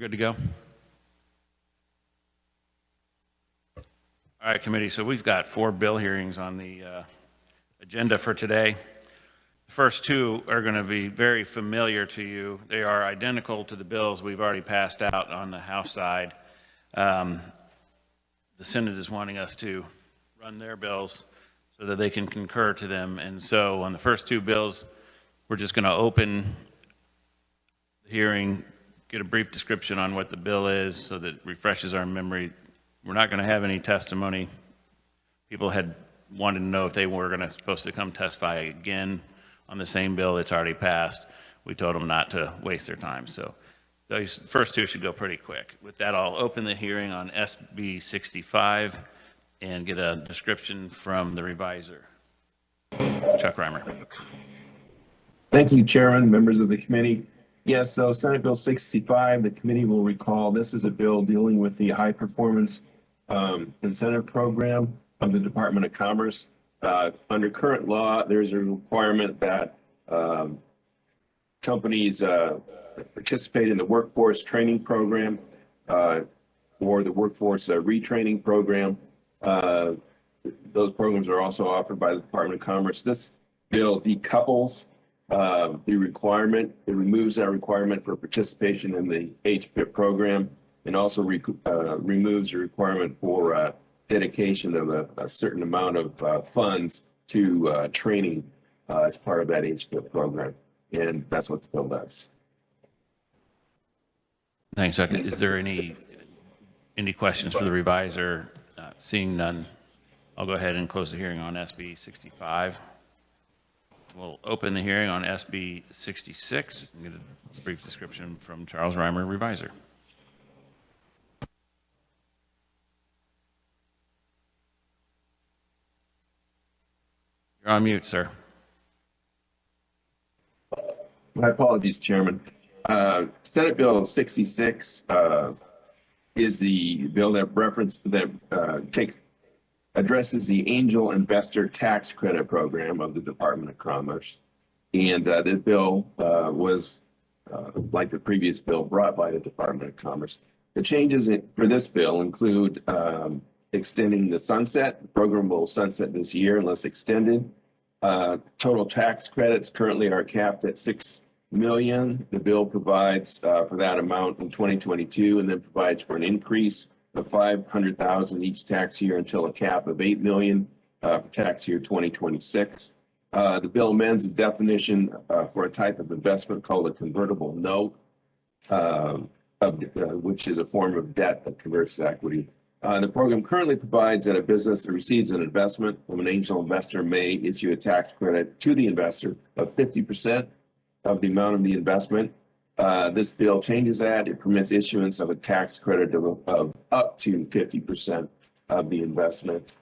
good to go? All right, committee, so we've got 4 bill hearings on the agenda for today. The first 2 are going to be very familiar to you. They are identical to the bills we've already passed out on the House side. The Senate is wanting us to run their bills so that they can concur to them. And so on the first 2 bills, we're just going to open the hearing, get a brief description on what the bill is so that it refreshes our memory. We're not going to have any testimony. People had wanted to know if they were supposed to come testify again on the same bill that's already passed. We told them not to waste their time. So those first 2 should go pretty quick. With that, I'll open the hearing on SB 65 and get a description from the reviser. Chuck Reimer. Thank you, Chairman, members of the committee. Yes, so Senate Bill 65, the committee will recall this is a bill dealing with the high performance incentive program of the Department of Commerce. Under current law, there's a requirement that companies participate in the workforce training program or the workforce retraining program. Those programs are also offered by the Department of Commerce. This bill decouples the requirement. It removes that requirement for participation in the HPIP program and also removes the requirement for dedication of a certain amount of funds to training as part of that HPIP program. And that's what the bill does. Thanks, Chuck. Is there any questions for the reviser? Seeing none, I'll go ahead and close the hearing on SB 65. We'll open the hearing on SB 66 and get a brief description from Charles Reimer, reviser. You're on mute, sir. My apologies, Chairman. Senate Bill 66 is the bill that addresses the angel investor tax credit program of the Department of Commerce. And the bill was, like the previous bill, brought by the Department of Commerce. The changes for this bill include extending the sunset. The program will sunset this year unless extended. Total tax credits currently are capped at $6 million. The bill provides for that amount in 2022 and then provides for an increase of $500,000 each tax year until a cap of $8 million for tax year 2026. The bill amends the definition for a type of investment called a convertible note, which is a form of debt that converts to equity. The program currently provides that a business that receives an investment from an angel investor may issue a tax credit to the investor of 50% of the amount of the investment. This bill changes that. It permits issuance of a tax credit of up to 50% of the investment.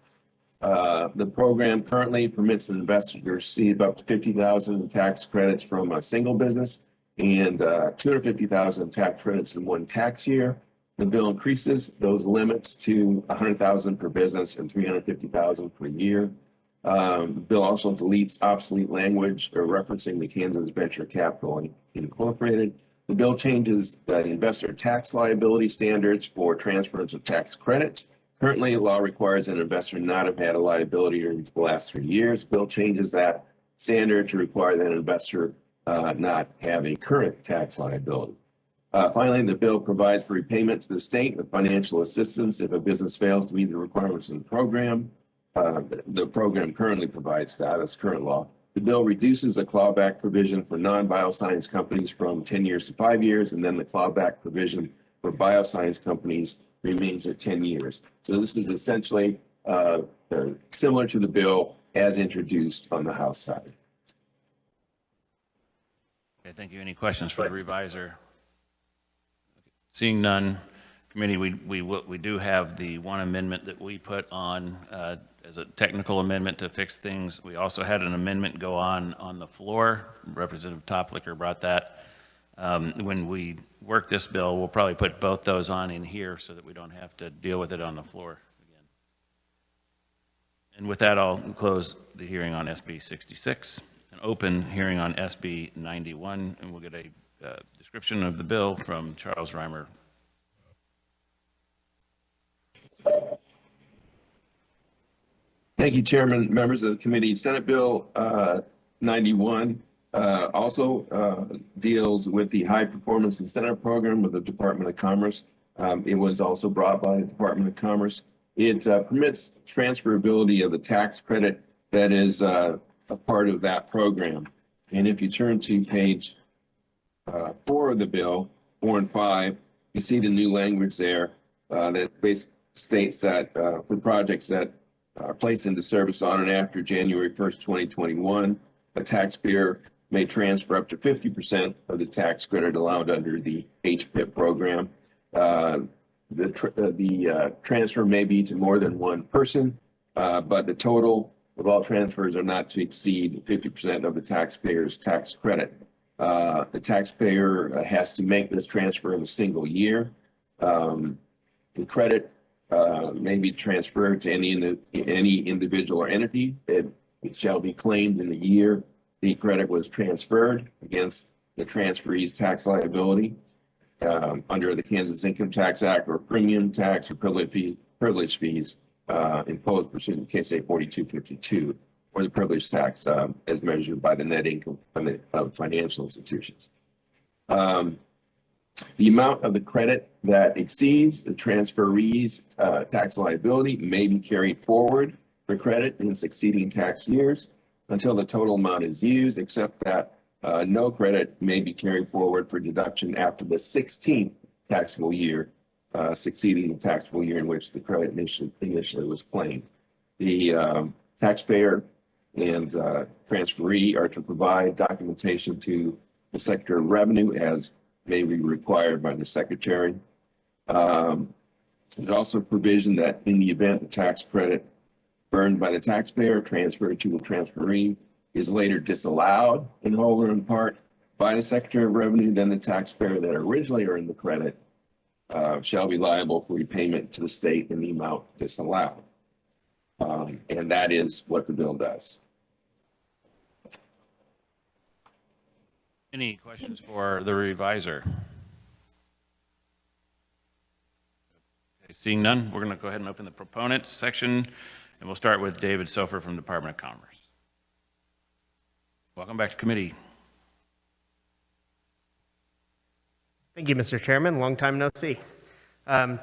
The program currently permits an investor to receive up to $50,000 in tax credits from a single business and $250,000 in tax credits in one tax year. The bill increases those limits to $100,000 per business and $350,000 per year. The bill also deletes obsolete language referencing the Kansas Venture Capital Incorporated. The bill changes the investor tax liability standards for transference of tax credits. Currently, law requires an investor not have had a liability during the last 3 years. Bill changes that standard to require that an investor not have a current tax liability. Finally, the bill provides for repayment to the state of financial assistance if a business fails to meet the requirements of the program. The program currently provides that as current law. The bill reduces the clawback provision for non-bioscience companies from 10 years to 5 years, and then the clawback provision for bioscience companies remains at 10 years. So this is essentially similar to the bill as introduced on the House side. Okay, thank you. Any questions for the reviser? Seeing none, committee, we do have the one amendment that we put on as a technical amendment to fix things. We also had an amendment go on the floor. Representative Toplicker brought that. When we work this bill, we'll probably put both those on in here so that we don't have to deal with it on the floor again. And with that, I'll close the hearing on SB 66 and open hearing on SB 91, and we'll get a description of the bill from Charles Reimer, Thank you, Chairman, members of the committee. Senate Bill 91 also deals with the High Performance Incentive Program with the Department of Commerce. It was also brought by the Department of Commerce. It permits transferability of the tax credit that is a part of that program. And if you turn to page 4 of the bill, 4 and 5, you see the new language there that basically states that for projects that are placed into service on and after January 1st, 2021, a taxpayer may transfer up to 50% of the tax credit allowed under the HPIP program. The transfer may be to more than one person, but the total of all transfers are not to exceed 50% of the taxpayer's tax credit. The taxpayer has to make this transfer in a single year. The credit may be transferred to any individual or entity. It shall be claimed in the year the credit was transferred against the transferee's tax liability under the Kansas Income Tax Act, or premium tax or privilege fees imposed pursuant to KSA 4252, or the privilege tax as measured by the net income of financial institutions. The amount of the credit that exceeds the transferee's tax liability may be carried forward for credit in succeeding tax years until the total amount is used, except that no credit may be carried forward for deduction after the 16th taxable year succeeding the taxable year in which the credit initially was claimed. The taxpayer and transferee are to provide documentation to the Secretary of Revenue as may be required by the Secretary. There's also provision that in the event the tax credit earned by the taxpayer transferred to the transferee is later disallowed in whole or in part by the Secretary of Revenue, then the taxpayer that originally earned the credit shall be liable for repayment to the state in the amount disallowed. And that is what the bill does. Any questions for the reviser? Okay, seeing none, we're going to go ahead and open the proponents section, and we'll start with David Sofer from the Department of Commerce. Welcome back to committee. Thank you, Mr. Chairman. Long time no see.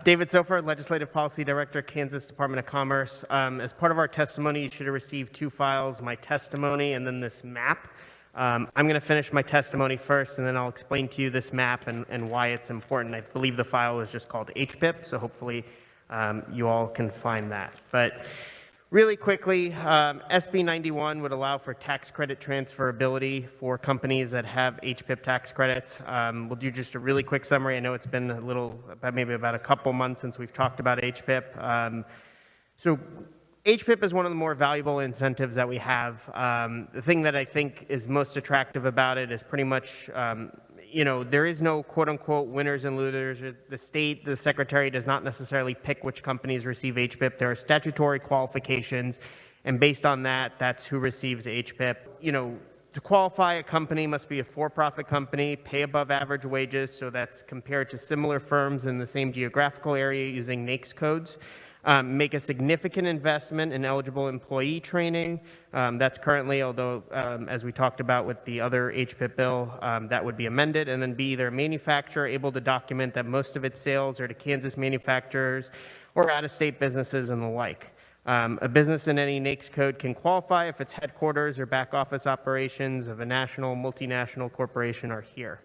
David Sofer, Legislative Policy Director, Kansas Department of Commerce. As part of our testimony, you should have received 2 files, my testimony and then this map. I'm going to finish my testimony first, and then I'll explain to you this map and why it's important. I believe the file is just called HPIP, so hopefully you all can find that. But really quickly, SB 91 would allow for tax credit transferability for companies that have HPIP tax credits. We'll do just a really quick summary. I know it's been maybe about a couple months since we've talked about HPIP. So HPIP is one of the more valuable incentives that we have. The thing that I think is most attractive about it is pretty much, there is no quote-unquote winners and losers. The state, the secretary does not necessarily pick which companies receive HPIP. There are statutory qualifications, and based on that, that's who receives HPIP. To qualify, a company must be a for-profit company, pay above average wages, so that's compared to similar firms in the same geographical area using NAICS codes. Make a significant investment in eligible employee training. That's currently, although as we talked about with the other HPIP bill, that would be amended. And then be either a manufacturer able to document that most of its sales are to Kansas manufacturers or out-of-state businesses and the like. A business in any NAICS code can qualify if its headquarters or back office operations of a national, multinational corporation are here.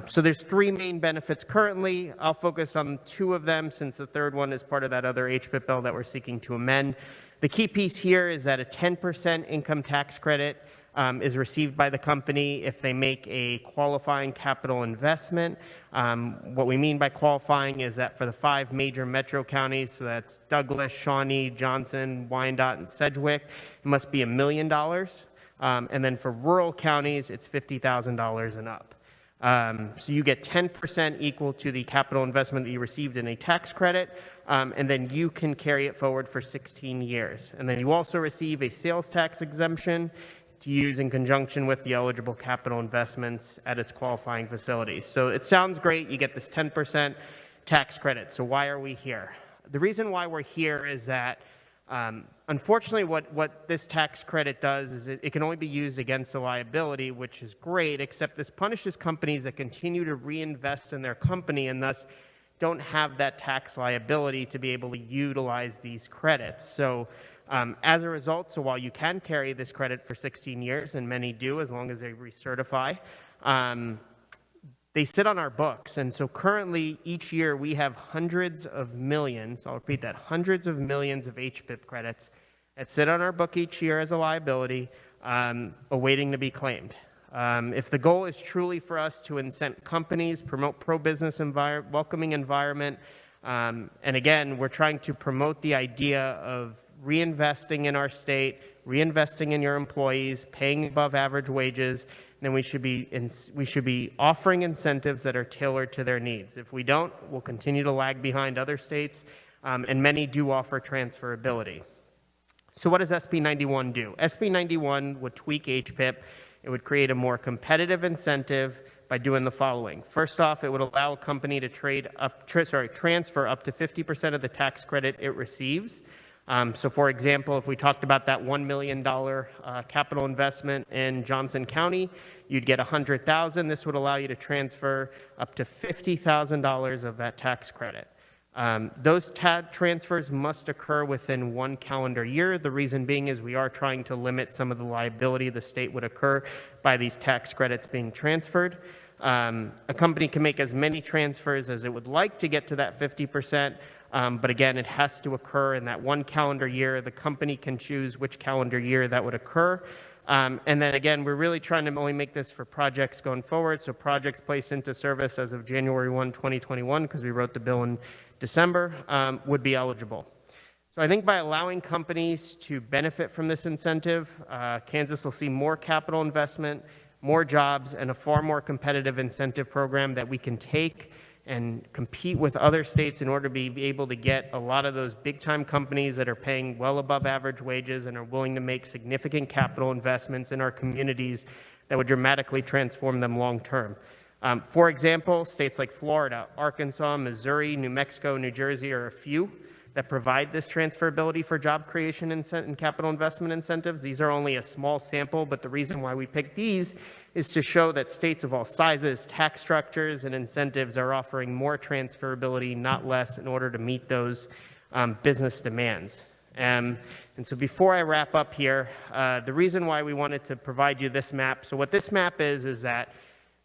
So there's 3 main benefits currently. I'll focus on 2 of them since the third one is part of that other HPIP bill that we're seeking to amend. The key piece here is that a 10% income tax credit is received by the company if they make a qualifying capital investment. What we mean by qualifying is that for the 5 major metro counties, so that's Douglas, Shawnee, Johnson, Wyandotte, and Sedgwick, it must be $1 million. And then for rural counties, it's $50,000 and up. So you get 10% equal to the capital investment that you received in a tax credit, and then you can carry it forward for 16 years. And then you also receive a sales tax exemption to use in conjunction with the eligible capital investments at its qualifying facilities. So it sounds great. You get this 10% tax credit. So why are we here? The reason why we're here is that Unfortunately, what this tax credit does is it can only be used against a liability, which is great, except this punishes companies that continue to reinvest in their company and thus don't have that tax liability to be able to utilize these credits. So as a result, so while you can carry this credit for 16 years, and many do as long as they recertify, they sit on our books. And so currently, each year, we have hundreds of millions, I'll repeat that, hundreds of millions of HPIP credits that sit on our book each year as a liability, awaiting to be claimed. If the goal is truly for us to incent companies, promote pro-business welcoming environment, and again, we're trying to promote the idea of reinvesting in our state, reinvesting in your employees, paying above average wages, then we should be offering incentives that are tailored to their needs. If we don't, we'll continue to lag behind other states, and many do offer transferability. So what does SB 91 do? SB 91 would tweak HPIP. It would create a more competitive incentive by doing the following. First off, it would allow a company to transfer up to 50% of the tax credit it receives. So for example, if we talked about that $1 million capital investment in Johnson County, you'd get $100,000. This would allow you to transfer up to $50,000 of that tax credit. Those transfers must occur within 1 calendar year. The reason being is we are trying to limit some of the liability the state would occur by these tax credits being transferred. A company can make as many transfers as it would like to get to that 50%, but again, it has to occur in that 1 calendar year. The company can choose which calendar year that would occur. And then again, we're really trying to only make this for projects going forward. So projects placed into service as of January 1, 2021, because we wrote the bill in December, would be eligible. So I think by allowing companies to benefit from this incentive, Kansas will see more capital investment, more jobs, and a far more competitive incentive program that we can take and compete with other states in order to be able to get a lot of those big-time companies that are paying well above average wages and are willing to make significant capital investments in our communities that would dramatically transform them long-term. For example, states like Florida, Arkansas, Missouri, New Mexico, New Jersey are a few that provide this transferability for job creation and capital investment incentives. These are only a small sample, but the reason why we picked these is to show that states of all sizes, tax structures, and incentives are offering more transferability, not less, in order to meet those business demands. And so before I wrap up here, the reason why we wanted to provide you this map, so what this map is that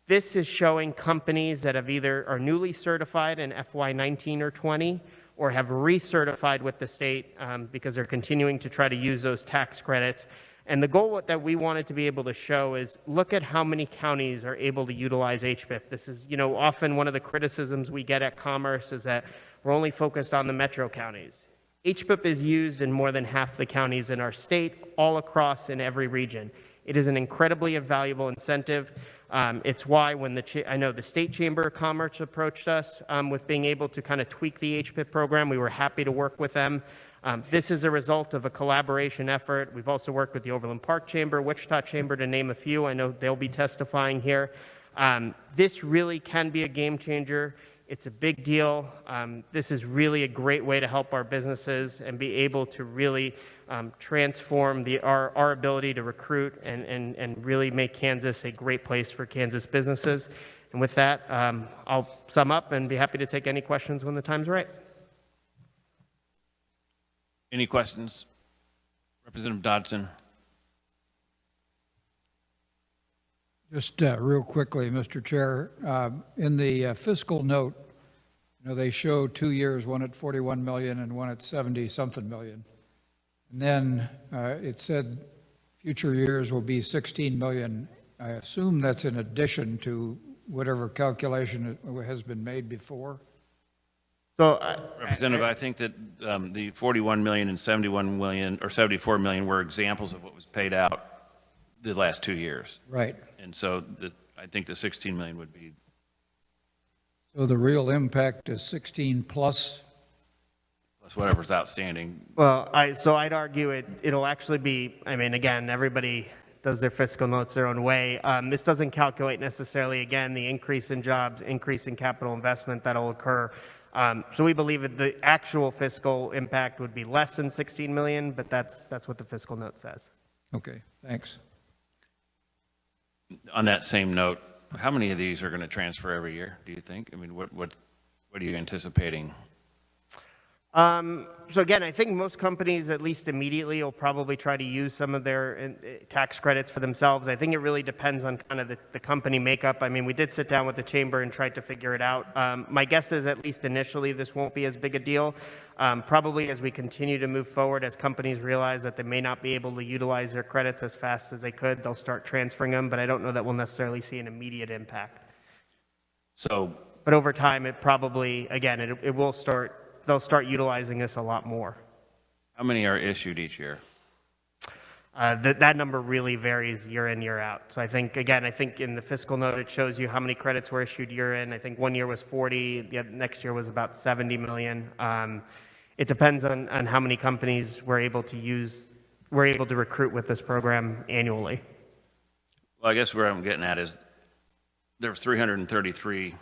this is showing companies that have either are newly certified in FY19 or 20, or have recertified with the state because they're continuing to try to use those tax credits. And the goal that we wanted to be able to show is look at how many counties are able to utilize HPIP. This is, often one of the criticisms we get at Commerce is that we're only focused on the metro counties. HPIP is used in more than half the counties in our state, all across in every region. It is an incredibly invaluable incentive. It's why when I know the State Chamber of Commerce approached us with being able to kind of tweak the HPIP program, we were happy to work with them. This is a result of a collaboration effort. We've also worked with the Overland Park Chamber, Wichita Chamber, to name a few. I know they'll be testifying here. This really can be a game changer. It's a big deal. This is really a great way to help our businesses and be able to really transform our ability to recruit and really make Kansas a great place for Kansas businesses. And with that, I'll sum up and be happy to take any questions when the time's right. Any questions? Representative Dodson. Just real quickly, Mr. Chair, in the fiscal note, they show 2 years, one at 41 million and one at 70-something million. And then it said future years will be 16 million. I assume that's in addition to whatever calculation has been made before. So, Representative, I think that the 41 million and 71 million or 74 million were examples of what was paid out the last 2 years. Right. And so I think the 16 million would be. So the real impact is 16 plus Whatever's outstanding. well, I'd argue it'll actually be, again, everybody does their fiscal notes their own way. This doesn't calculate necessarily, again, the increase in jobs, increase in capital investment that'll occur. So we believe that the actual fiscal impact would be less than 16 million, but that's what the fiscal note says. Okay, thanks. On that same note, how many of these are going to transfer every year, do you think? I mean, what are you anticipating? So again, I think most companies, at least immediately, will probably try to use some of their tax credits for themselves. I think it really depends on kind of the company makeup. I mean, we did sit down with the chamber and tried to figure it out. My guess is, at least initially, this won't be as big a deal. Probably as we continue to move forward, as companies realize that they may not be able to utilize their credits as fast as they could, they'll start transferring them, but I don't know that we'll necessarily see an immediate impact. But over time, it probably, again, it will start. They'll start utilizing this a lot more. How many are issued each year? That number really varies year in, year out. So I think in the fiscal note, it shows you how many credits were issued year in. I think one year was 40, the next year was about 70 million. It depends on how many companies we're able to recruit with this program annually. Well, I guess where I'm getting at is there were 333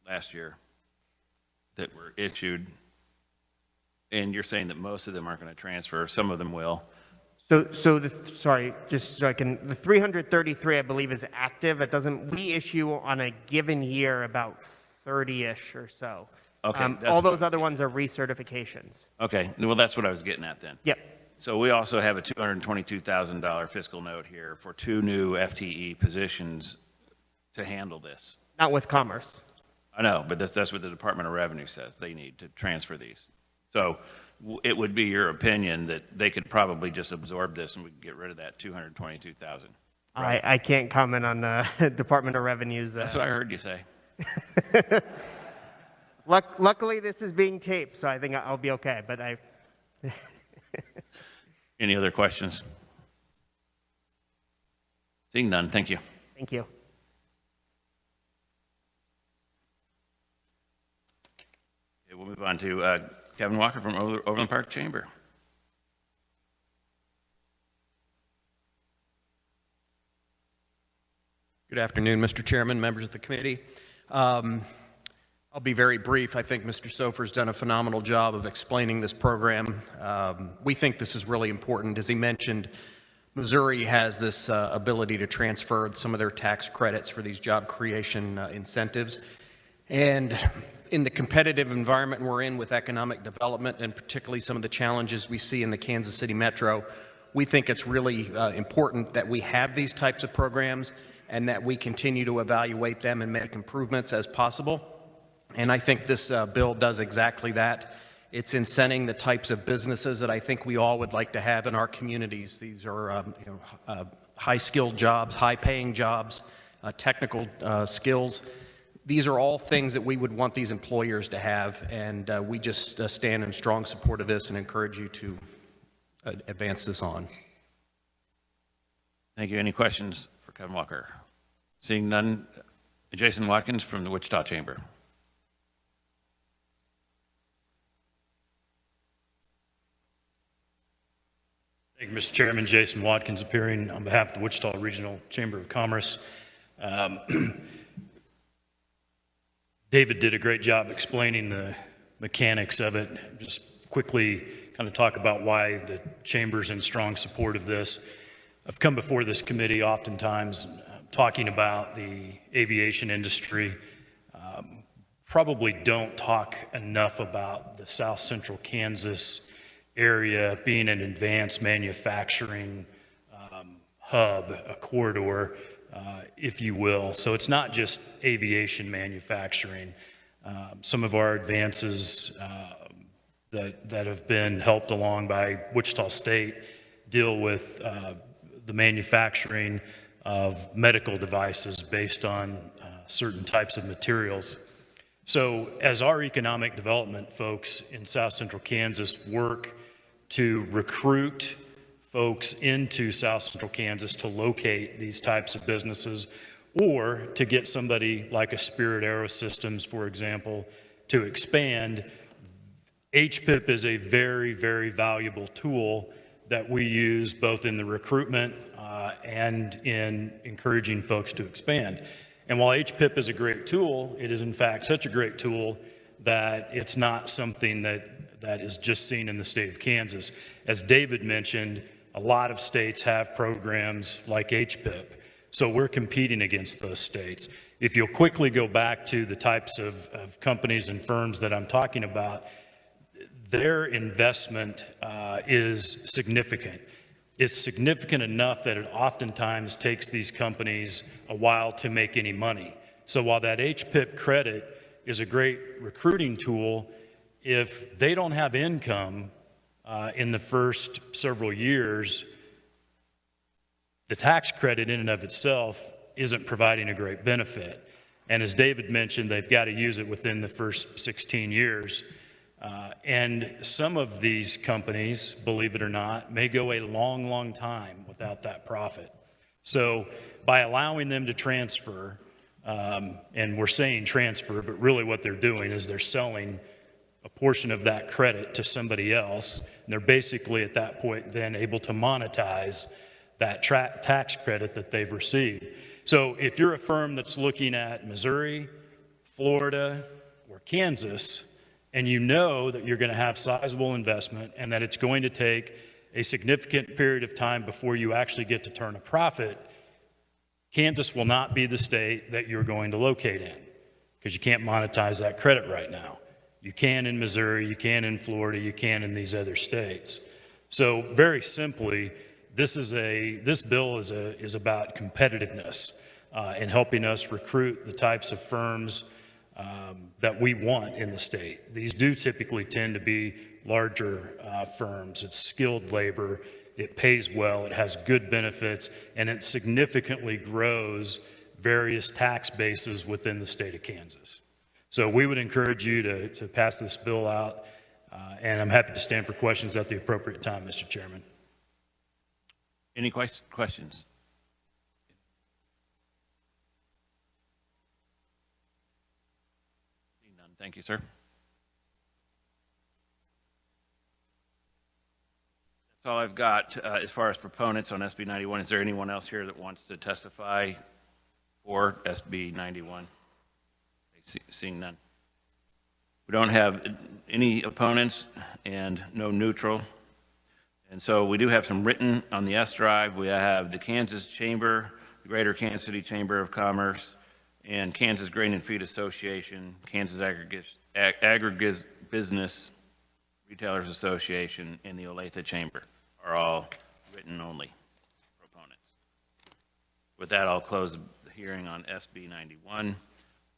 last year that were issued, and you're saying that most of them aren't going to transfer. Some of them will. So the 333, I believe, is active. It doesn't. We issue on a given year about 30-ish or so. Okay. All those other ones are recertifications. Okay. Well, that's what I was getting at then. Yep. So we also have a $222,000 fiscal note here for 2 new FTE positions to handle this. Not with Commerce. I know, but that's what the Department of Revenue says they need to transfer these. So it would be your opinion that they could probably just absorb this and we could get rid of that 222,000. Right? I can't comment on Department of Revenue's. That's what I heard you say. Luckily, this is being taped, so I think I'll be okay. But Any other questions? Seeing none, thank you. Thank you. Okay, we'll move on to Kevin Walker from Overland Park Chamber. Good afternoon, Mr. Chairman, members of the committee. I'll be very brief. I think Mr. Sofer's done a phenomenal job of explaining this program. We think this is really important. As he mentioned, Missouri has this ability to transfer some of their tax credits for these job creation incentives. And in the competitive environment we're in with economic development, and particularly some of the challenges we see in the Kansas City metro, we think it's really important that we have these types of programs and that we continue to evaluate them and make improvements as possible. And I think this bill does exactly that. It's incenting the types of businesses that I think we all would like to have in our communities. These are high-skilled jobs, high-paying jobs, technical skills. These are all things that we would want these employers to have, and we just stand in strong support of this and encourage you to advance this on. Thank you. Any questions for Kevin Walker? Seeing none, Jason Watkins from the Wichita Chamber. Thank you, Mr. Chairman. Jason Watkins appearing on behalf of the Wichita Regional Chamber of Commerce. David did a great job explaining the mechanics of it. Just quickly kind of talk about why the Chamber's in strong support of this. I've come before this committee oftentimes talking about the aviation industry. Probably don't talk enough about the South Central Kansas area being an advanced manufacturing hub, a corridor, if you will. So it's not just aviation manufacturing. Some of our advances that have been helped along by Wichita State deal with the manufacturing of medical devices based on certain types of materials. So as our economic development folks in South Central Kansas work to recruit folks into South Central Kansas to locate these types of businesses, or to get somebody like a Spirit Aerosystems, for example, to expand, HPIP is a very, very valuable tool that we use both in the recruitment and in encouraging folks to expand. And while HPIP is a great tool, it is in fact such a great tool that it's not something that is just seen in the state of Kansas. As David mentioned, a lot of states have programs like HPIP, so we're competing against those states. If you'll quickly go back to the types of companies and firms that I'm talking about, their investment is significant. It's significant enough that it oftentimes takes these companies a while to make any money. So while that HPIP credit is a great recruiting tool, if they don't have income in the first several years, the tax credit in and of itself isn't providing a great benefit. And as David mentioned, they've got to use it within the first 16 years. And some of these companies, believe it or not, may go a long, long time without that profit. So by allowing them to transfer, and we're saying transfer, but really what they're doing is they're selling a portion of that credit to somebody else, and they're basically at that point then able to monetize that tax credit that they've received. So if you're a firm that's looking at Missouri, Florida, or Kansas, and you know that you're going to have sizable investment and that it's going to take a significant period of time before you actually get to turn a profit, Kansas will not be the state that you're going to locate in because you can't monetize that credit right now. You can in Missouri, you can in Florida, you can in these other states. So very simply, this bill is about competitiveness and helping us recruit the types of firms that we want in the state. These do typically tend to be larger firms. It's skilled labor, it pays well, it has good benefits, and it significantly grows various tax bases within the state of Kansas. So we would encourage you to pass this bill out, and I'm happy to stand for questions at the appropriate time, Mr. Chairman. Any questions? None. Thank you, sir. That's all I've got as far as proponents on SB 91. Is there anyone else here that wants to testify for SB 91? Seeing none. We don't have any opponents and no neutral. And so we do have some written on the S drive. We have the Kansas Chamber, the Greater Kansas City Chamber of Commerce, and Kansas Grain and Feed Association, Kansas Aggregate Business Retailers Association, and the Olathe Chamber are all written only proponents. With that, I'll close the hearing on SB 91,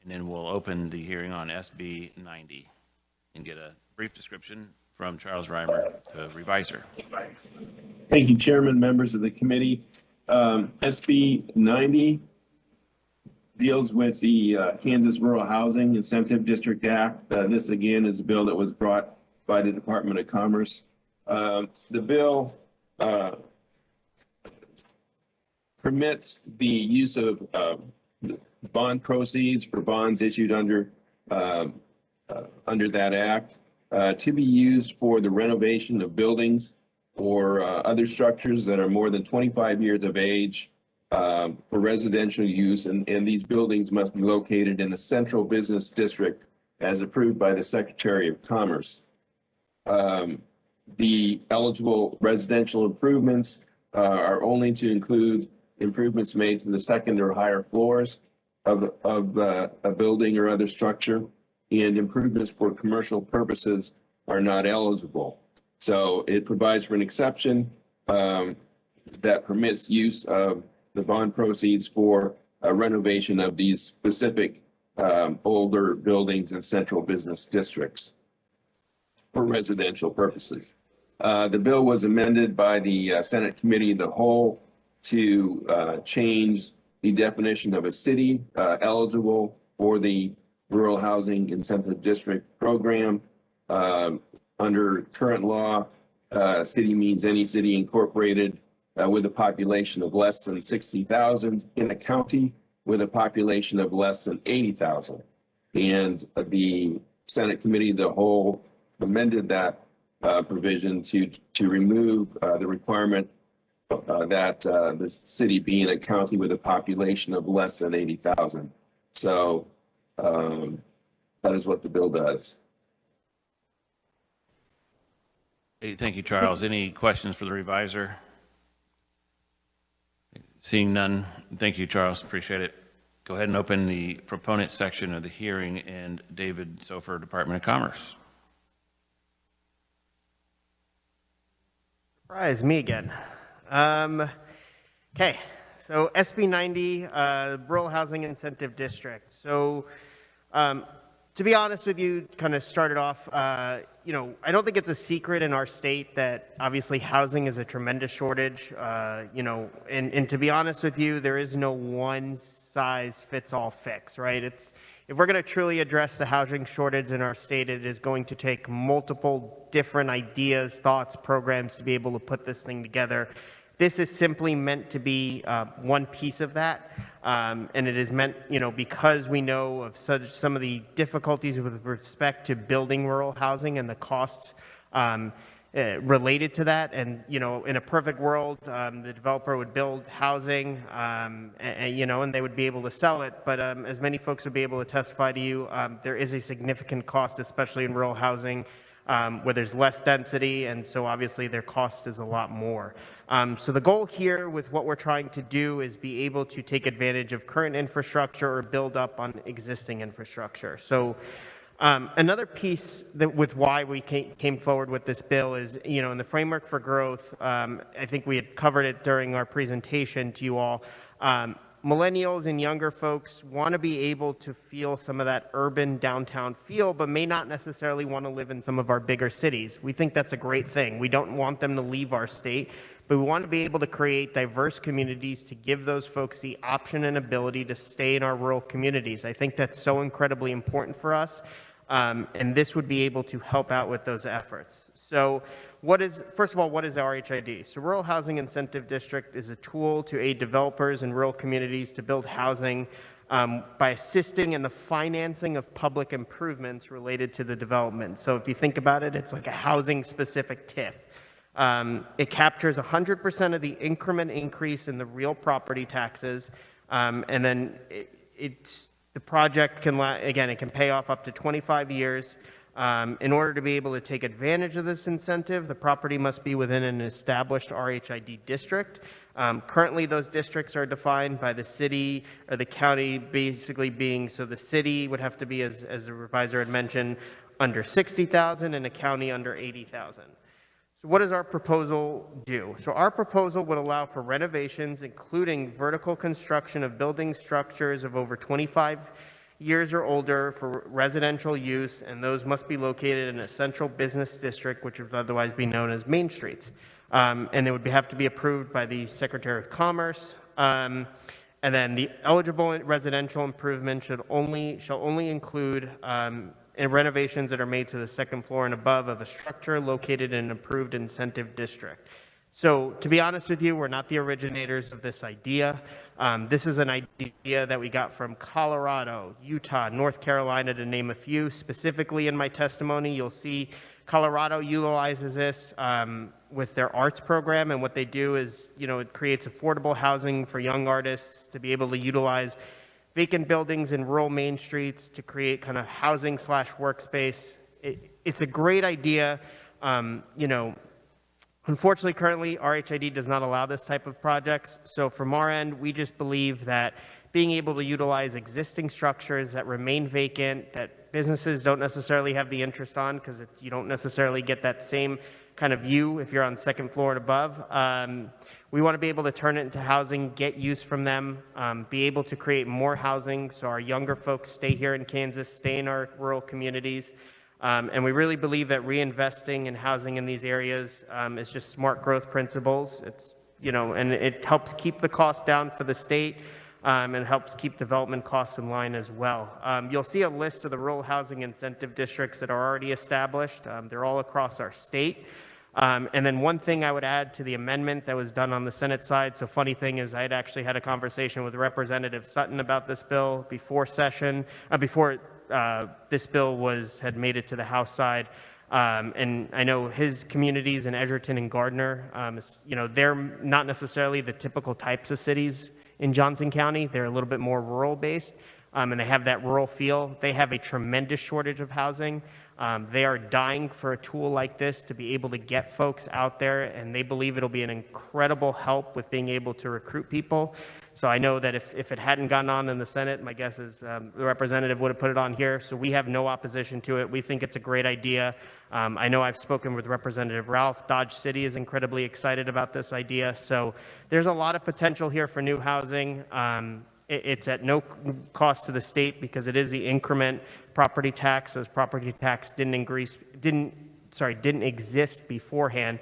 and then we'll open the hearing on SB 90 and get a brief description from Charles Reimer, the reviser. Thank you, Chairman, members of the committee. SB 90 deals with the Kansas Rural Housing Incentive District Act. This, again, is a bill that was brought by the Department of Commerce. The bill permits the use of bond proceeds for bonds issued under that act to be used for the renovation of buildings or other structures that are more than 25 years of age for residential use, and these buildings must be located in a central business district as approved by the Secretary of Commerce. The eligible residential improvements are only to include improvements made to the second or higher floors of a building or other structure, and improvements for commercial purposes are not eligible. So it provides for an exception that permits use of the bond proceeds for a renovation of these specific older buildings in central business districts for residential purposes. The bill was amended by the Senate Committee of the Whole to change the definition of a city eligible for the Rural Housing Incentive District Program. Under current law, city means any city incorporated with a population of less than 60,000 in a county with a population of less than 80,000. And the Senate Committee of the Whole amended that provision to remove the requirement that the city be in a county with a population of less than 80,000. So That is what the bill does. Hey, thank you, Charles. Any questions for the reviser? Seeing none, thank you, Charles. Appreciate it. Go ahead and open the proponent section of the hearing, and David Sofer, Department of Commerce. Surprise, me again. Okay, so SB 90, Rural Housing Incentive District. So to be honest with you, kind of started off, you know, I don't think it's a secret in our state that obviously housing is a tremendous shortage, you know, and to be honest with you, there is no one size fits all fix, right? If we're going to truly address the housing shortage in our state, it is going to take multiple different ideas, thoughts, programs to be able to put this thing together. This is simply meant to be one piece of that, and it is meant, you know, because we know of some of the difficulties with respect to building rural housing and the costs related to that. And, you know, in a perfect world, the developer would build housing, and, you know, and they would be able to sell it. But as many folks would be able to testify to you, there is a significant cost, especially in rural housing, where there's less density, and so obviously their cost is a lot more. So the goal here with what we're trying to do is be able to take advantage of current infrastructure or build up on existing infrastructure. So another piece that with why we came forward with this bill is, you know, in the framework for growth, I think we had covered it during our presentation to you all. Millennials and younger folks want to be able to feel some of that urban downtown feel, but may not necessarily want to live in some of our bigger cities. We think that's a great thing. We don't want them to leave our state, but we want to be able to create diverse communities to give those folks the option and ability to stay in our rural communities. I think that's so incredibly important for us, and this would be able to help out with those efforts. So first of all, what is RHID? So Rural Housing Incentive District is a tool to aid developers in rural communities to build housing by assisting in the financing of public improvements related to the development. So if you think about it, it's like a housing-specific TIF. It captures 100% of the increment increase in the real property taxes, and then the project can, again, it can pay off up to 25 years. In order to be able to take advantage of this incentive, the property must be within an established RHID district. Currently, those districts are defined by the city or the county, basically being, so the city would have to be, as the reviser had mentioned, under 60,000 and a county under 80,000. So what does our proposal do? So our proposal would allow for renovations, including vertical construction of building structures of over 25 years or older for residential use, and those must be located in a central business district, which would otherwise be known as main streets. And they would have to be approved by the Secretary of Commerce. And then the eligible residential improvement shall only include renovations that are made to the second floor and above of a structure located in an approved incentive district. So to be honest with you, we're not the originators of this idea. This is an idea that we got from Colorado, Utah, North Carolina, to name a few. Specifically in my testimony, you'll see Colorado utilizes this with their arts program, and what they do is, you know, it creates affordable housing for young artists to be able to utilize vacant buildings in rural main streets to create kind of housing / workspace. It's a great idea. You know, unfortunately, currently, RHID does not allow this type of projects. So from our end, we just believe that being able to utilize existing structures that remain vacant, that businesses don't necessarily have the interest on, because you don't necessarily get that same kind of view if you're on second floor and above. We want to be able to turn it into housing, get use from them, be able to create more housing so our younger folks stay here in Kansas, stay in our rural communities. And we really believe that reinvesting in housing in these areas is just smart growth principles. It's, you know, and it helps keep the cost down for the state, and helps keep development costs in line as well. You'll see a list of the rural housing incentive districts that are already established. They're all across our state. And then one thing I would add to the amendment that was done on the Senate side, so funny thing is I had actually had a conversation with Representative Sutton about this bill before this bill had made it to the House side. And I know his communities in Edgerton and Gardner, you know, they're not necessarily the typical types of cities in Johnson County. They're a little bit more rural based. and they have that rural feel. They have a tremendous shortage of housing. They are dying for a tool like this to be able to get folks out there, and they believe it'll be an incredible help with being able to recruit people. So I know that if it hadn't gone on in the Senate, my guess is the representative would have put it on here. So we have no opposition to it. We think it's a great idea. I know I've spoken with Representative Ralph. Dodge City is incredibly excited about this idea. So there's a lot of potential here for new housing. It's at no cost to the state because it is the increment property tax. Those property tax didn't exist beforehand.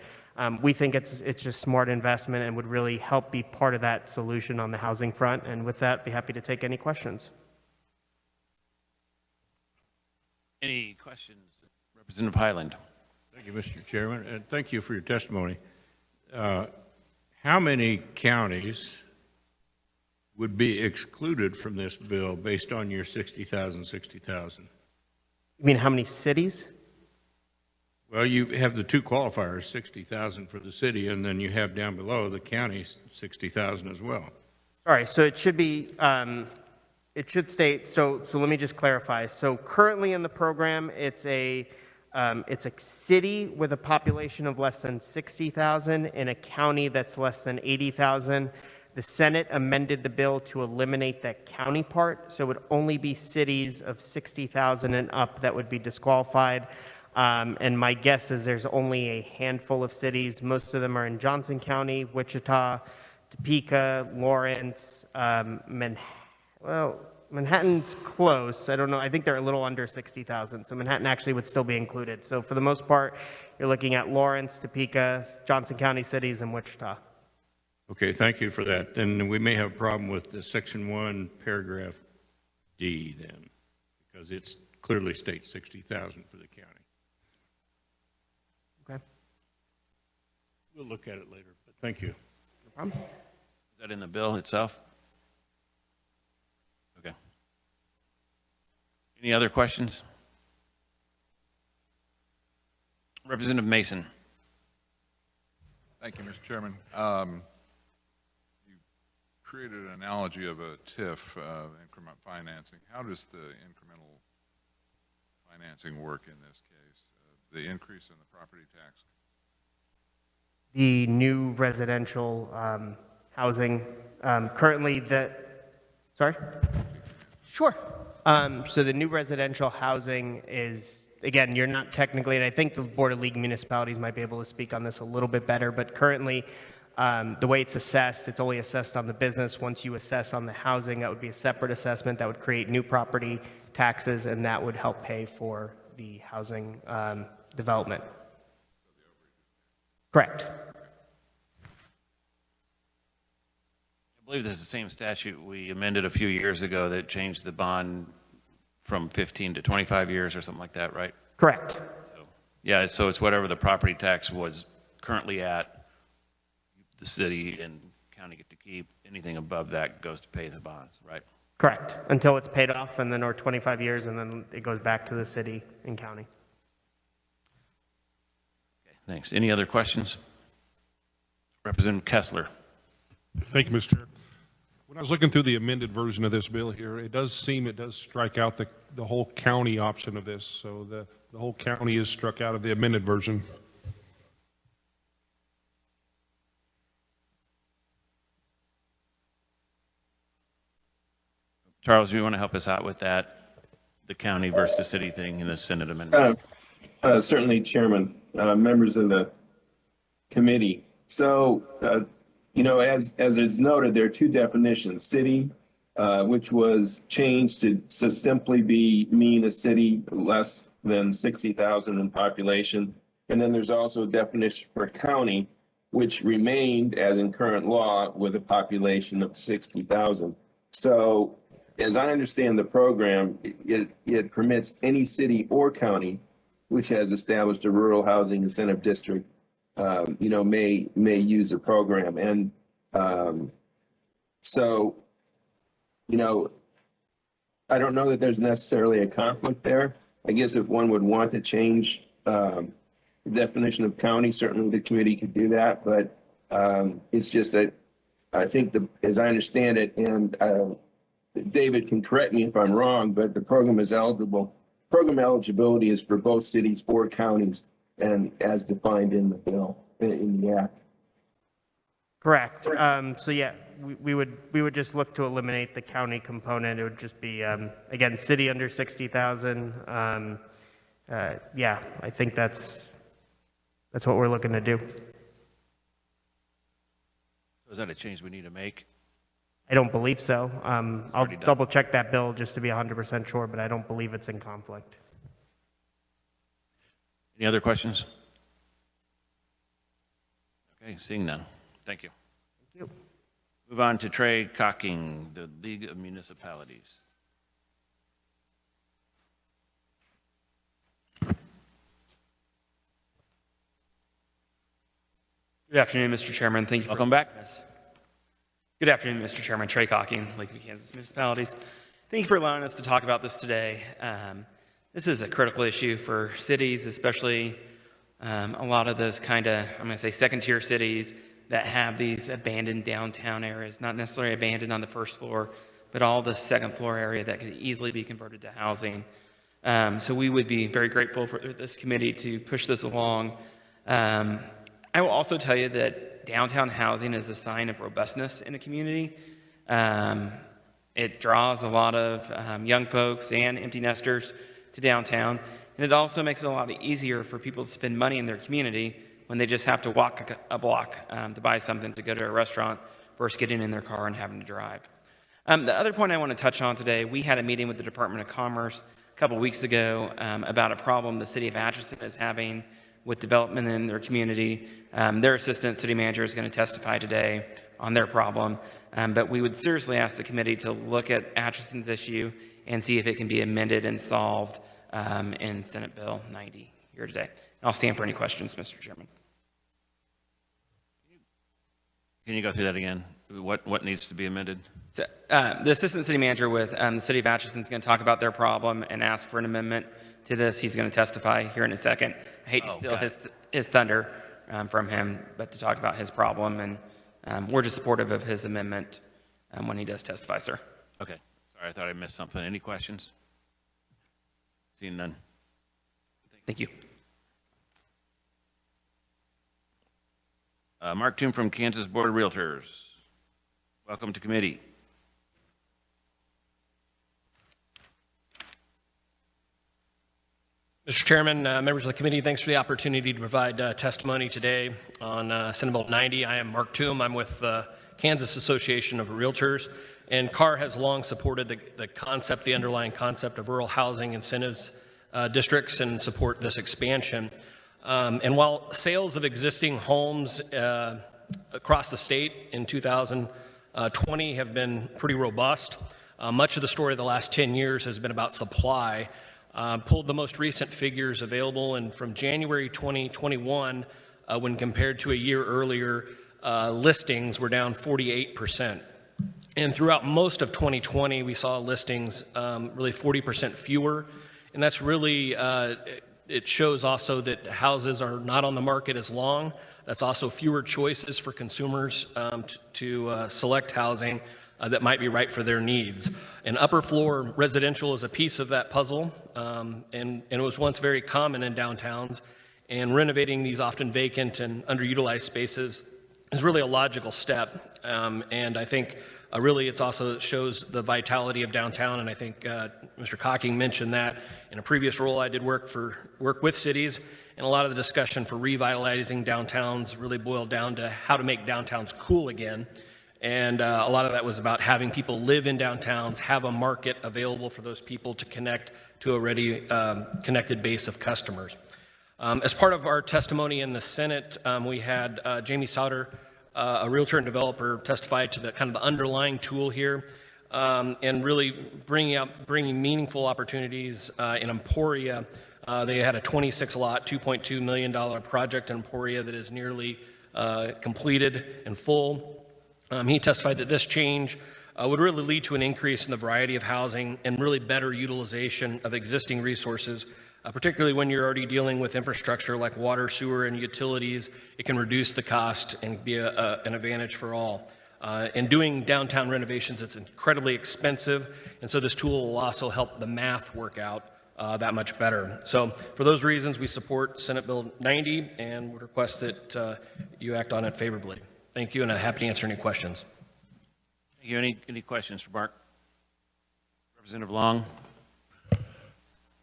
We think it's just smart investment and would really help be part of that solution on the housing front. And with that, be happy to take any questions. Any questions? Representative Highland. Thank you, Mr. Chairman, and thank you for your testimony. How many counties would be excluded from this bill based on your 60,000, 60,000? You mean how many cities? Well, you have the two qualifiers, 60,000 for the city, and then you have down below the county 60,000 as well. All right, so it should be, it should state, so let me just clarify. So currently in the program, it's a city with a population of less than 60,000 in a county that's less than 80,000. The Senate amended the bill to eliminate that county part, so it would only be cities of 60,000 and up that would be disqualified. And my guess is there's only a handful of cities. Most of them are in Johnson County, Wichita, Topeka, Lawrence, Manhattan's close. I don't know. I think they're a little under 60,000. So Manhattan actually would still be included. So for the most part, you're looking at Lawrence, Topeka, Johnson County cities, and Wichita. Okay, thank you for that. Then we may have a problem with the section 1, paragraph D then, because it clearly states 60,000 for the county. Okay. We'll look at it later, but thank you. No problem. Is that in the bill itself? Okay. Any other questions? Representative Mason. Thank you, Mr. Chairman. You created an analogy of a TIF, increment financing. How does the incremental financing work in this case? The increase in the property tax? The new residential housing, currently sorry? Sure. So the new residential housing is, again, you're not technically, and I think the Board of League Municipalities might be able to speak on this a little bit better, but currently the way it's assessed, it's only assessed on the business. Once you assess on the housing, that would be a separate assessment that would create new property taxes, and that would help pay for the housing development. Correct. I believe this is the same statute we amended a few years ago that changed the bond from 15 to 25 years or something like that, right? Correct. So, yeah, so it's whatever the property tax was currently at, the city and county get to keep. Anything above that goes to pay the bonds, right? Correct. Until it's paid off, and then or 25 years, and then it goes back to the city and county. Okay, thanks. Any other questions? Representative Kessler. Thank you, Mr. Chair. When I was looking through the amended version of this bill here, it does strike out the whole county option of this. So the whole county is struck out of the amended version. Charles, do you want to help us out with that? The county versus city thing in the Senate amendment? Certainly, Chairman, members of the committee. So, you know, as it's noted, there are two definitions: city, which was changed to simply mean a city less than 60,000 in population, and then there's also a definition for county, which remained as in current law with a population of 60,000. So, as I understand the program, it permits any city or county which has established a rural housing incentive district, you know, may use the program. And so, you know, I don't know that there's necessarily a conflict there. I guess if one would want to change the definition of county, certainly the committee could do that. But it's just that I think as I understand it, and David can correct me if I'm wrong, but the program is eligible. Program eligibility is for both cities or counties, and as defined in the bill, in the act. Correct. So yeah, we would just look to eliminate the county component. It would just be, again, city under 60,000. Yeah, I think that's what we're looking to do. Is that a change we need to make? I don't believe so. I'll double check that bill just to be 100% sure, but I don't believe it's in conflict. Any other questions? Okay, seeing none. Thank you. Thank you. Move on to Trey Cocking, the League of Municipalities. Good afternoon, Mr. Chairman. Thank you. Welcome back. Good afternoon, Mr. Chairman. Trey Cocking, Lakeview, Kansas Municipalities. Thank you for allowing us to talk about this today. This is a critical issue for cities, especially a lot of those kind of, I'm going to say, second-tier cities that have these abandoned downtown areas, not necessarily abandoned on the first floor, but all the second-floor area that could easily be converted to housing. So we would be very grateful for this committee to push this along. I will also tell you that downtown housing is a sign of robustness in a community. It draws a lot of young folks and empty nesters to downtown, and it also makes it a lot easier for people to spend money in their community when they just have to walk a block to buy something, to go to a restaurant, versus getting in their car and having to drive. The other point I want to touch on today, we had a meeting with the Department of Commerce a couple weeks ago about a problem the city of Atchison is having with development in their community. Their assistant city manager is going to testify today on their problem, but we would seriously ask the committee to look at Atchison's issue and see if it can be amended and solved in Senate Bill 90 here today. I'll stand for any questions, Mr. Chairman. Can you go through that again? What needs to be amended? So, the assistant city manager with the city of Atchison is going to talk about their problem and ask for an amendment to this. He's going to testify here in a second. I hate to steal his thunder from him, but to talk about his problem, and we're just supportive of his amendment when he does testify, sir. Okay. Sorry, I thought I missed something. Any questions? Seeing none. Thank you. Mark Toome from Kansas Board of Realtors. Welcome to committee. Mr. Chairman, members of the committee, thanks for the opportunity to provide testimony today on Senate Bill 90. I am Mark Toome. I'm with the Kansas Association of Realtors, and CAR has long supported the concept, the underlying concept of rural housing incentives districts, and support this expansion. And while sales of existing homes across the state in 2020 have been pretty robust, much of the story of the last 10 years has been about supply. Pulled the most recent figures available, and from January 2021, when compared to a year earlier, listings were down 48%. And throughout most of 2020, we saw listings really 40% fewer, and that's really, it shows also that houses are not on the market as long. That's also fewer choices for consumers to select housing that might be right for their needs. And upper floor residential is a piece of that puzzle, and it was once very common in downtowns, and renovating these often vacant and underutilized spaces is really a logical step. And I think really it's also shows the vitality of downtown, and I think Mr. Cocking mentioned that. In a previous role, I did work with cities, and a lot of the discussion for revitalizing downtowns really boiled down to how to make downtowns cool again. And a lot of that was about having people live in downtowns, have a market available for those people to connect to a already connected base of customers. As part of our testimony in the Senate, we had Jamie Sauter, a realtor and developer, testify to the kind of the underlying tool here, and really bringing meaningful opportunities in Emporia. They had a 26-lot, $2.2 million project in Emporia that is nearly completed and full. He testified that this change would really lead to an increase in the variety of housing and really better utilization of existing resources, particularly when you're already dealing with infrastructure like water, sewer, and utilities. It can reduce the cost and be an advantage for all. In doing downtown renovations, it's incredibly expensive, and so this tool will also help the math work out that much better. So for those reasons, we support Senate Bill 90 and would request that you act on it favorably. Thank you, and I'm happy to answer any questions. Thank you. Any questions for Mark? Representative Long?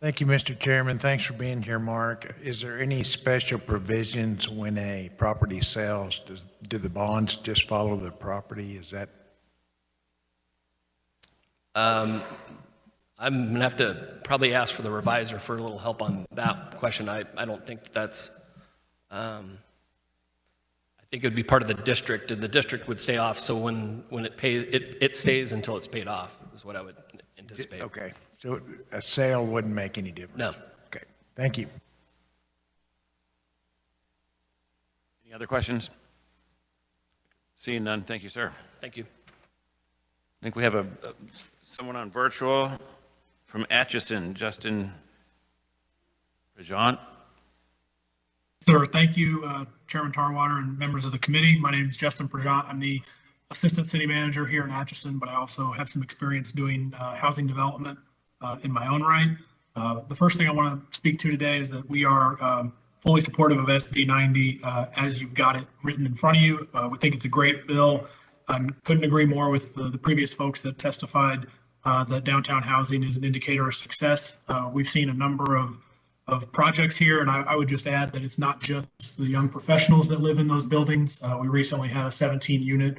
Thank you, Mr. Chairman. Thanks for being here, Mark. Is there any special provisions when a property sells? Do the bonds just follow the property? Is that? I'm going to have to probably ask for the revisor for a little help on that question. I don't think that's, I think it would be part of the district, and the district would stay off, so when it pays, it stays until it's paid off, is what I would anticipate. Okay, so a sale wouldn't make any difference? No. Okay, thank you. Any other questions? Seeing none, thank you, sir. Thank you. I think we have someone on virtual from Atchison, Justin Prejean. Sir, thank you, Chairman Tarwater and members of the committee. My name is Justin Prejean. I'm the Assistant City Manager here in Atchison, but I also have some experience doing housing development in my own right. The first thing I want to speak to today is that we are fully supportive of SB 90 as you've got it written in front of you. We think it's a great bill. I couldn't agree more with the previous folks that testified that downtown housing is an indicator of success. We've seen a number of projects here, and I would just add that it's not just the young professionals that live in those buildings. We recently had a 17-unit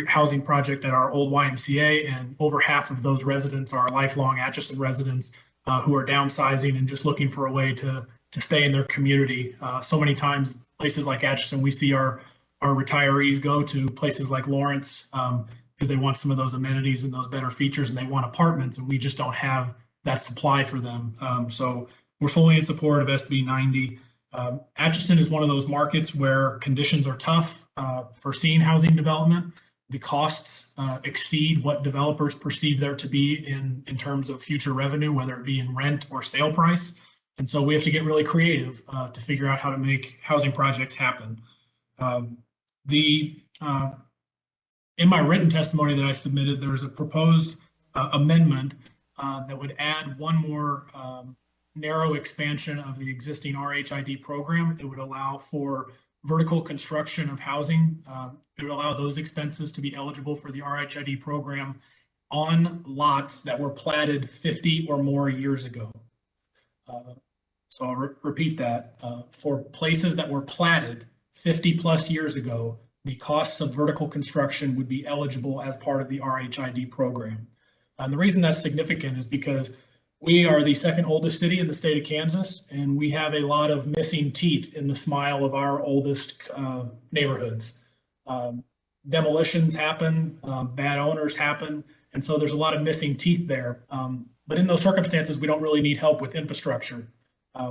housing project at our old YMCA, and over half of those residents are lifelong Atchison residents who are downsizing and just looking for a way to stay in their community. So many times, places like Atchison, we see our retirees go to places like Lawrence because they want some of those amenities and those better features, and they want apartments, and we just don't have that supply for them. So we're fully in support of SB 90. Atchison is one of those markets where conditions are tough for seeing housing development. The costs exceed what developers perceive there to be in terms of future revenue, whether it be in rent or sale price. And so we have to get really creative to figure out how to make housing projects happen. In my written testimony that I submitted, there's a proposed amendment that would add one more narrow expansion of the existing RHID program. It would allow for vertical construction of housing. It would allow those expenses to be eligible for the RHID program on lots that were platted 50 or more years ago. So I'll repeat that. For places that were platted 50 plus years ago, the costs of vertical construction would be eligible as part of the RHID program. And the reason that's significant is because we are the second oldest city in the state of Kansas, and we have a lot of missing teeth in the smile of our oldest neighborhoods. Demolitions happen, bad owners happen, and so there's a lot of missing teeth there. But in those circumstances, we don't really need help with infrastructure.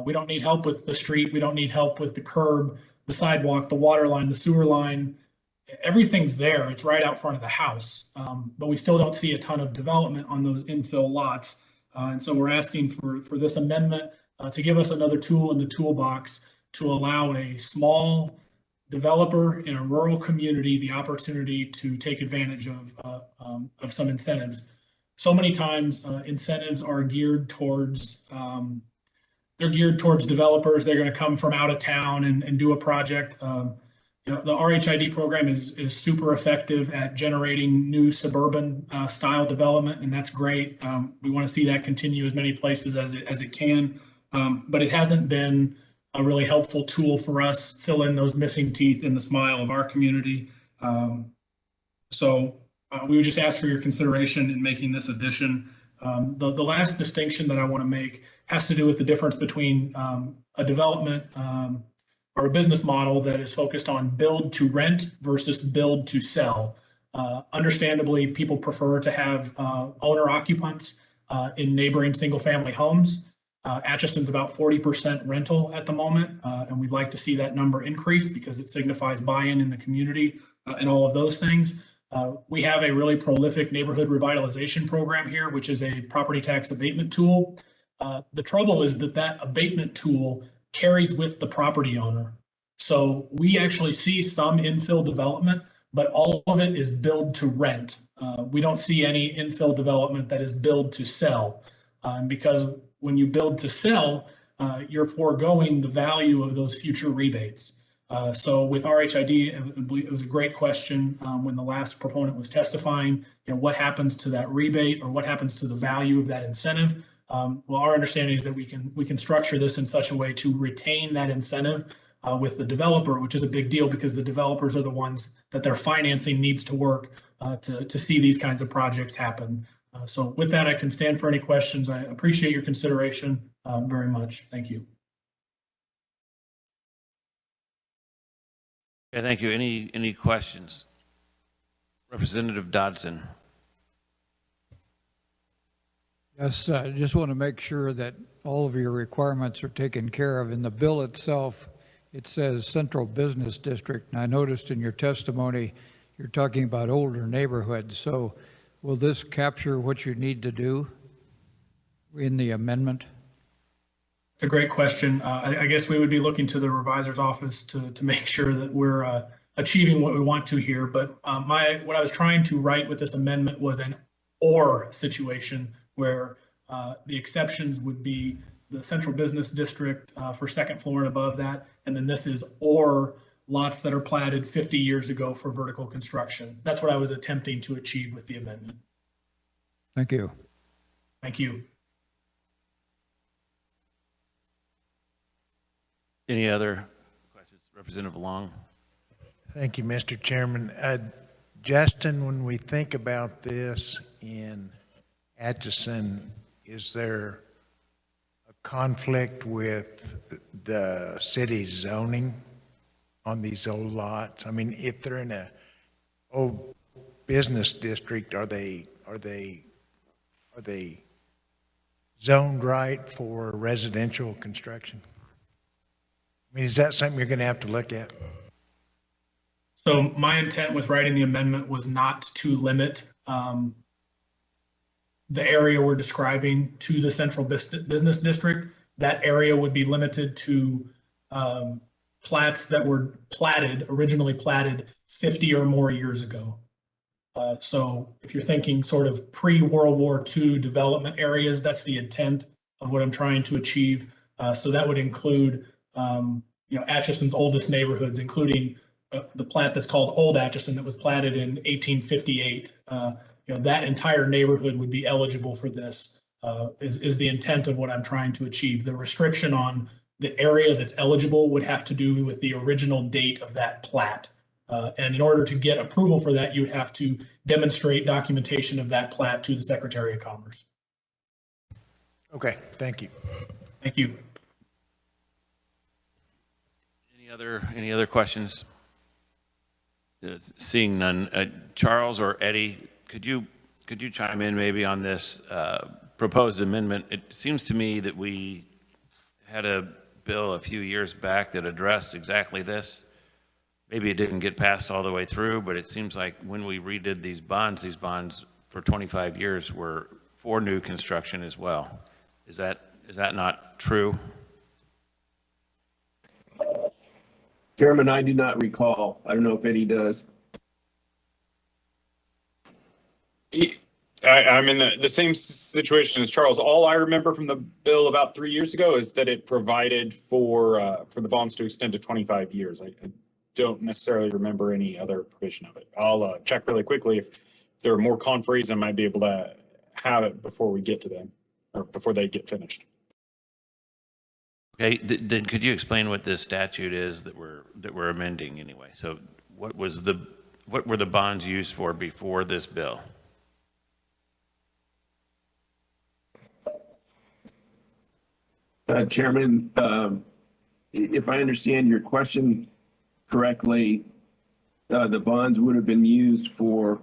We don't need help with the street. We don't need help with the curb, the sidewalk, the water line, the sewer line. Everything's there. It's right out front of the house. But we still don't see a ton of development on those infill lots. And so we're asking for this amendment to give us another tool in the toolbox to allow a small developer in a rural community the opportunity to take advantage of some incentives. So many times incentives are geared towards developers. They're going to come from out of town and do a project. You know, the RHID program is super effective at generating new suburban style development, and that's great. We want to see that continue as many places as it can, but it hasn't been a really helpful tool for us fill in those missing teeth in the smile of our community. So we would just ask for your consideration in making this addition. The last distinction that I want to make has to do with the difference between a development or a business model that is focused on build to rent versus build to sell. Understandably, people prefer to have owner occupants in neighboring single family homes. Atchison's about 40% rental at the moment, and we'd like to see that number increase because it signifies buy-in in the community and all of those things. We have a really prolific neighborhood revitalization program here, which is a property tax abatement tool. The trouble is that abatement tool carries with the property owner. So we actually see some infill development but all of it is build to rent. We don't see any infill development that is build to sell. Because when you build to sell, you're foregoing the value of those future rebates. So with RHID, it was a great question when the last proponent was testifying, what happens to that rebate or what happens to the value of that incentive? Well, our understanding is that we can structure this in such a way to retain that incentive with the developer, which is a big deal because the developers are the ones that their financing needs to work to see these kinds of projects happen. So with that, I can stand for any questions. I appreciate your consideration very much. Thank you. Okay, thank you. Any questions? Representative Dodson. Yes, I just want to make sure that all of your requirements are taken care of. In the bill itself, it says Central Business District, and I noticed in your testimony, you're talking about older neighborhoods. So will this capture what you need to do in the amendment? It's a great question. I guess we would be looking to the revisor's office to make sure that we're achieving what we want to here. But what I was trying to write with this amendment was an or situation where the exceptions would be the central business district for second floor and above that. And then this is or lots that are platted 50 years ago for vertical construction. That's what I was attempting to achieve with the amendment. Thank you. Thank you. Any other questions? Representative Long. Thank you, Mr. Chairman. Justin, when we think about this in Atchison, is there a conflict with the city's zoning on these old lots? I mean, if they're in a old business district, are they zoned right for residential construction? I mean, is that something you're going to have to look at? So my intent with writing the amendment was not to limit the area we're describing to the central business district. That area would be limited to plats that were originally platted 50 or more years ago. So if you're thinking sort of pre-World War II development areas, that's the intent of what I'm trying to achieve. So that would include Atchison's oldest neighborhoods, including the plat that's called Old Atchison that was platted in 1858. That entire neighborhood would be eligible for this, is the intent of what I'm trying to achieve. The restriction on the area that's eligible would have to do with the original date of that plat. And in order to get approval for that, you would have to demonstrate documentation of that plat to the Secretary of Commerce. Okay, thank you. Thank you. Any other questions? Seeing none, Charles or Eddie, could you chime in maybe on this proposed amendment? It seems to me that we had a bill a few years back that addressed exactly this. Maybe it didn't get passed all the way through, but it seems like when we redid these bonds for 25 years were for new construction as well. Is that not true? Chairman, I do not recall. I don't know if Eddie does. I'm in the same situation as Charles. All I remember from the bill about 3 years ago is that it provided for the bonds to extend to 25 years. I don't necessarily remember any other provision of it. I'll check really quickly. If there are more conferees, I might be able to have it before we get to them or before they get finished. Okay, then could you explain what this statute is that we're amending anyway? So what were the bonds used for before this bill? Chairman, if I understand your question correctly, the bonds would have been used for,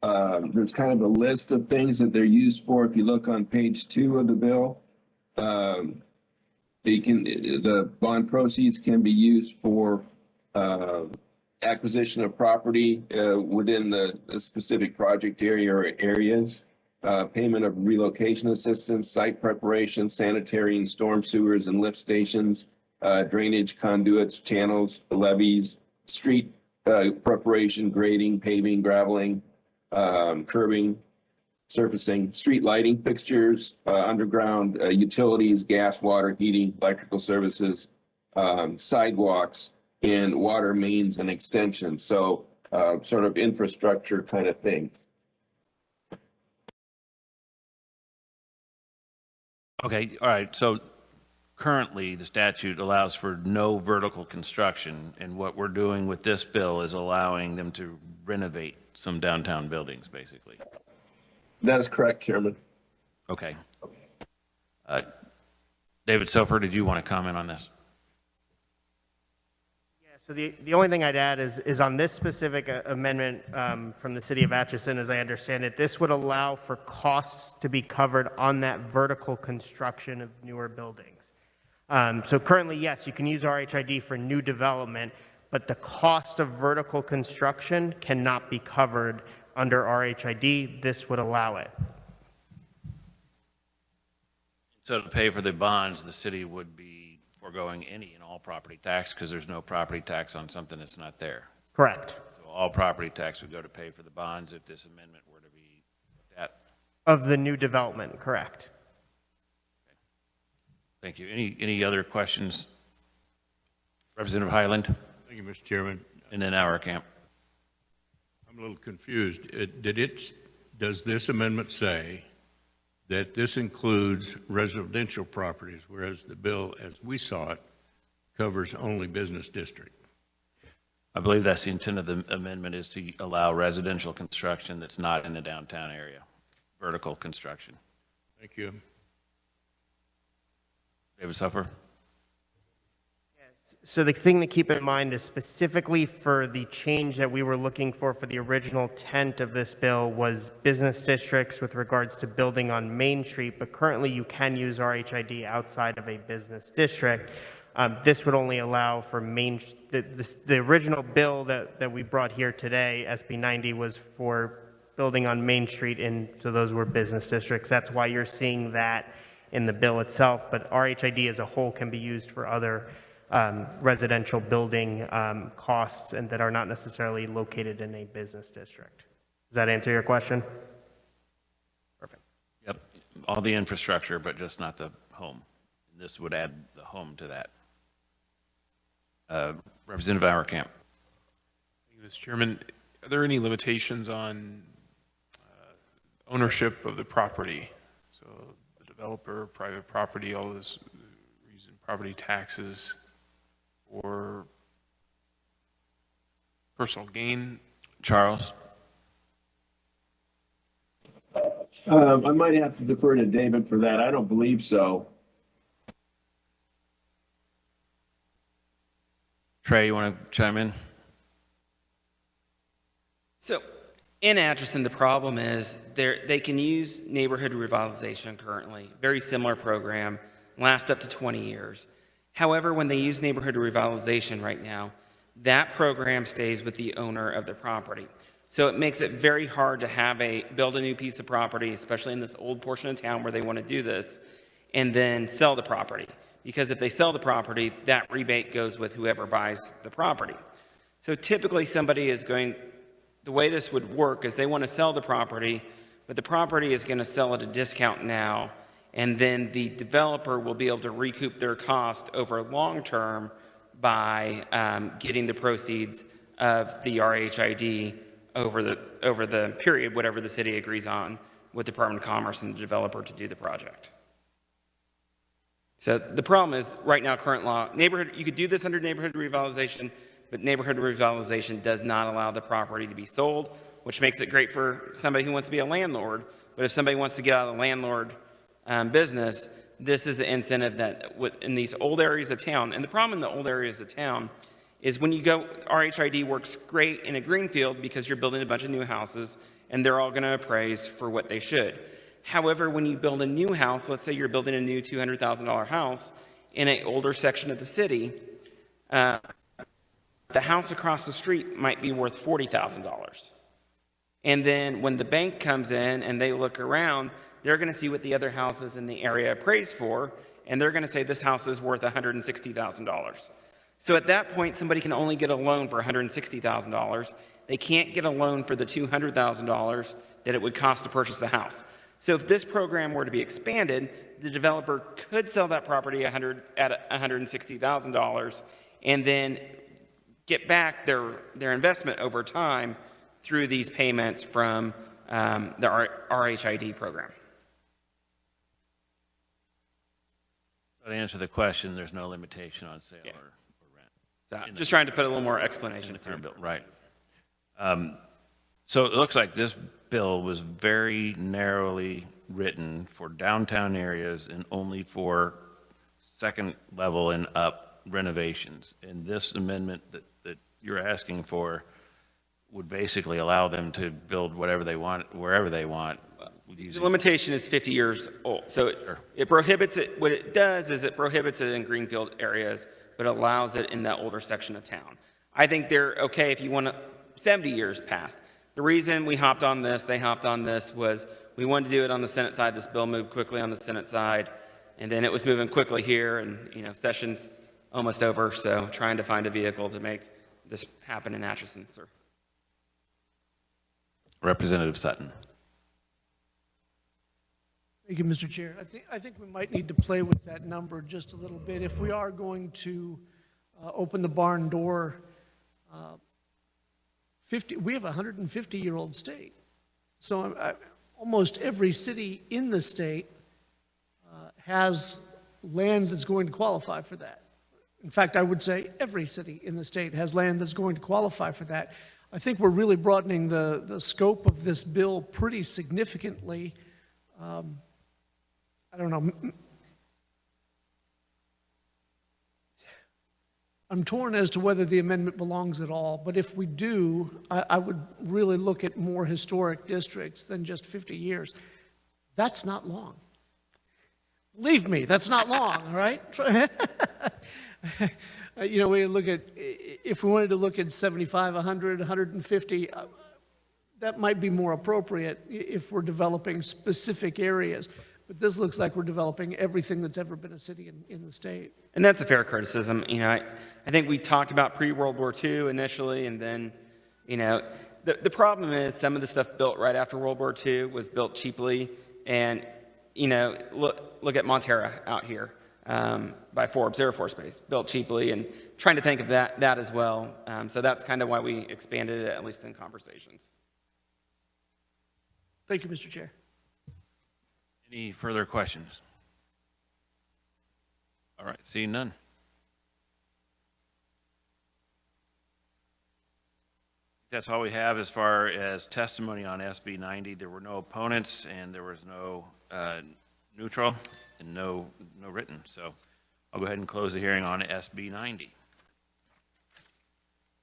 there's kind of a list of things that they're used for. If you look on page 2 of the bill, the bond proceeds can be used for acquisition of property within the specific project area or areas, payment of relocation assistance, site preparation, sanitary and storm sewers and lift stations, drainage conduits, channels, levees, street preparation, grading, paving, graveling, curbing, surfacing, street lighting fixtures, underground utilities, gas, water, heating, electrical services, sidewalks, and water mains and extensions. So sort of infrastructure kind of things. Okay, all right, so currently, the statute allows for no vertical construction, and what we're doing with this bill is allowing them to renovate some downtown buildings, basically. That is correct, Chairman. Okay. David Sofer, did you want to comment on this? So the only thing I'd add is on this specific amendment from the city of Atchison, as I understand it, this would allow for costs to be covered on that vertical construction of newer buildings. So currently, yes, you can use RHID for new development, but the cost of vertical construction cannot be covered under RHID. This would allow it. So to pay for the bonds, the city would be foregoing any and all property tax because there's no property tax on something that's not there. Correct. So all property tax would go to pay for the bonds if this amendment were to be looked at. Of the new development, correct. Thank you. Any other questions? Representative Highland? Thank you, Mr. Chairman. And then Auerkamp. I'm a little confused. Does this amendment say that this includes residential properties, whereas the bill, as we saw it, covers only business district? I believe that's the intent of the amendment, is to allow residential construction that's not in the downtown area, vertical construction. Thank you. David Suffer? So the thing to keep in mind is specifically for the change that we were looking for the original intent of this bill was business districts with regards to building on Main Street, but currently you can use RHID outside of a business district. This would only allow for the original bill that we brought here today, SB 90, was for building on Main Street, and so those were business districts. That's why you're seeing that in the bill itself, but RHID as a whole can be used for other residential building costs and that are not necessarily located in a business district. Does that answer your question? Perfect. Yep. All the infrastructure, but just not the home. This would add the home to that. Representative Auerkamp. Thank you, Mr. Chairman. Are there any limitations on ownership of the property? So the developer, private property, all this reason, property taxes, or personal gain? Charles? I might have to defer to David for that. I don't believe so. Trey, you want to chime in? So in Atchison, the problem is they can use neighborhood revitalization currently, very similar program, last up to 20 years. However, when they use neighborhood revitalization right now, that program stays with the owner of the property. So it makes it very hard to build a new piece of property, especially in this old portion of town where they want to do this, and then sell the property. Because if they sell the property, that rebate goes with whoever buys the property. So typically the way this would work is they want to sell the property, but the property is going to sell at a discount now, and then the developer will be able to recoup their cost over long term by getting the proceeds of the RHID over the period, whatever the city agrees on with the Department of Commerce and the developer to do the project. So the problem is, right now, current law, you could do this under neighborhood revitalization, but neighborhood revitalization does not allow the property to be sold, which makes it great for somebody who wants to be a landlord. But if somebody wants to get out of the landlord business, this is an incentive that in these old areas of town, and the problem in the old areas of town is when you go, RHID works great in a greenfield because you're building a bunch of new houses and they're all going to appraise for what they should. However, when you build a new house, let's say you're building a new $200,000 house in an older section of the city, the house across the street might be worth $40,000. And then when the bank comes in and they look around, they're going to see what the other houses in the area appraised for, and they're going to say this house is worth $160,000. So at that point, somebody can only get a loan for $160,000. They can't get a loan for the $200,000 that it would cost to purchase the house. So if this program were to be expanded, the developer could sell that property at $160,000 and then get back their investment over time through these payments from the RHID program. To answer the question, there's no limitation on sale or rent. So just trying to put a little more explanation In the to current it. bill, right. So it looks like this bill was very narrowly written for downtown areas and only for second level and up renovations. And this amendment that you're asking for would basically allow them to build whatever they want, wherever they want. The limitation is 50 years old. So it prohibits it. What it does is it prohibits it in greenfield areas, but allows it in that older section of town. I think they're okay if you want to 70 years past. The reason we hopped on this, they hopped on this, was we wanted to do it on the Senate side. This bill moved quickly on the Senate side, and then it was moving quickly here, and session's almost over, so trying to find a vehicle to make this happen in Atchison, sir. Representative Sutton. Thank you, Mr. Chair. I think we might need to play with that number just a little bit. If we are going to open the barn door, we have a 150-year-old state. So almost every city in the state has land that's going to qualify for that. In fact, I would say every city in the state has land that's going to qualify for that. I think we're really broadening the scope of this bill pretty significantly. I don't know. I'm torn as to whether the amendment belongs at all, but if we do, I would really look at more historic districts than just 50 years. That's not long. Believe me, that's not long, all right? We look at, if we wanted to look at 75, 100, 150, that might be more appropriate if we're developing specific areas. But this looks like we're developing everything that's ever been a city in the state. And that's a fair criticism. I think we talked about pre-World War II initially, and then, the problem is some of the stuff built right after World War II was built cheaply. And, look at Montera out here by Forbes Air Force Base, built cheaply, and trying to think of that as well. So that's kind of why we expanded it, at least in conversations. Thank you, Mr. Chair. Any further questions? All right, seeing none. That's all we have as far as testimony on SB 90. There were no opponents, and there was no neutral, and no written. So I'll go ahead and close the hearing on SB 90. I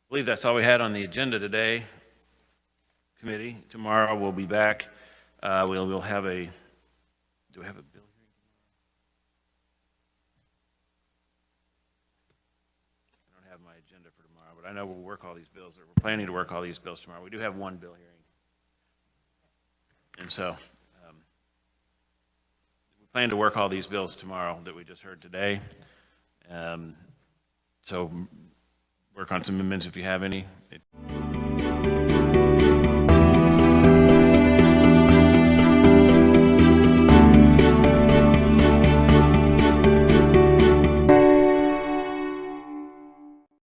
believe that's all we had on the agenda today, committee. Tomorrow we'll be back. We'll have a, do we have a bill hearing tomorrow? I don't have my agenda for tomorrow, but I know we'll work all these bills, or we're planning to work all these bills tomorrow. We do have one bill hearing. And so we plan to work all these bills tomorrow that we just heard today. So work on some amendments if you have any.